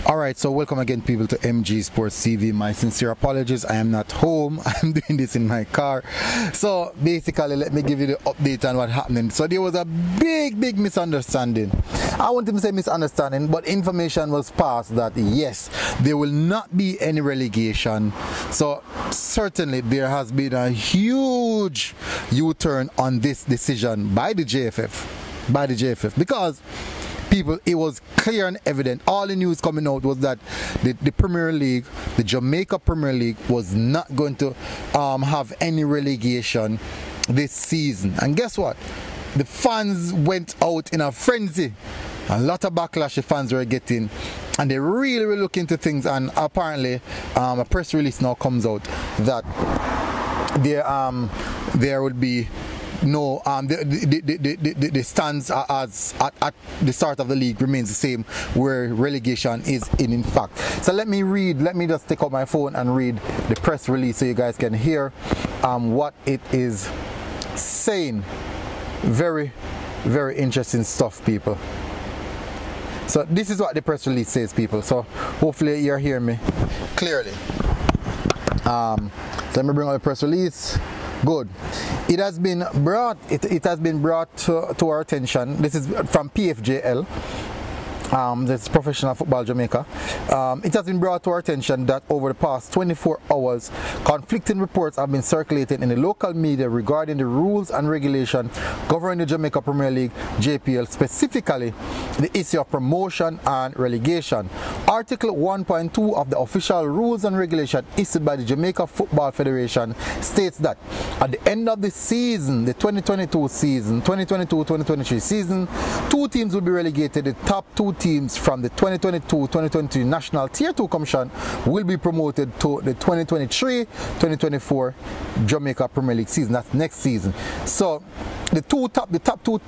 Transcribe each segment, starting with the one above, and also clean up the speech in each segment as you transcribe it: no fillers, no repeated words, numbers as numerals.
Alright, so welcome again people to MG Sports TV. My sincere apologies, I am not home. I'm doing this in my car. So basically, let me give you the update on what happened. So there was a big misunderstanding. I won't even say misunderstanding, but information was passed that yes, there will not be any relegation. So certainly there has been a huge U-turn on this decision by the JFF. Because people, it was clear and evident. All the news coming out was that the Premier League, the Jamaica Premier League, was not going to have any relegation this season. And guess what? The fans went out in a frenzy. A lot of backlash the fans were getting, and they really were looking into things. And apparently, a press release now comes out that there would be no the stands as at the start of the league remains the same, where relegation is in fact. So let me just take out my phone and read the press release so you guys can hear what it is saying. Very interesting stuff, people. So this is what the press release says, people. So hopefully you're hearing me clearly. So let me bring out the press release. Good. It has been brought to our attention. This is from PFJL. This is Professional Football Jamaica. It has been brought to our attention that over the past 24 hours, conflicting reports have been circulated in the local media regarding the rules and regulation governing the Jamaica Premier League, JPL, specifically the issue of promotion and relegation. Article 1.2 of the official rules and regulation issued by the Jamaica Football Federation states that at the end of the season, the 2022-2023 season, two teams will be relegated. The top two teams from the 2022-2023 National Tier 2 Commission will be promoted to the 2023-2024 Jamaica Premier League season. That's next season. So the top two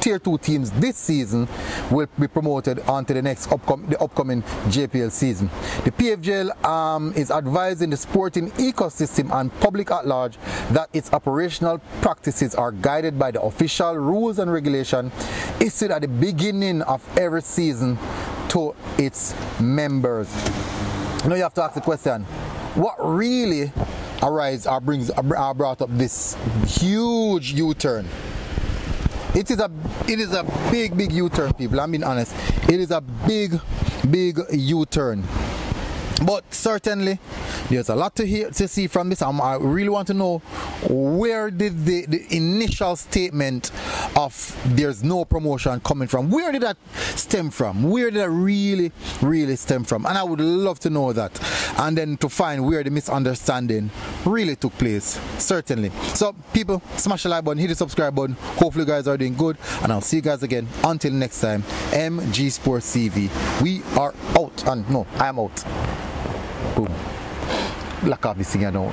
Tier 2 teams this season will be promoted onto the next upcoming JPL season. The PFJL is advising the sporting ecosystem and public at large that its operational practices are guided by the official rules and regulation issued at the beginning of every season to its members. Now you have to ask the question, what really brought up this huge U-turn? It is a big U-turn, people. I'm being honest. It is a big U-turn. But certainly there's a lot to see from this. I really want to know, where did the initial statement of there's no promotion coming from? Where did that stem from? Where did that really stem from? And I would love to know that, and then to find where the misunderstanding really took place. Certainly. So people, smash the like button, hit the subscribe button. Hopefully you guys are doing good, and I'll see you guys again until next time. MG Sports TV, we are out. And no, I am out. Boom. Lock off this thing, you know.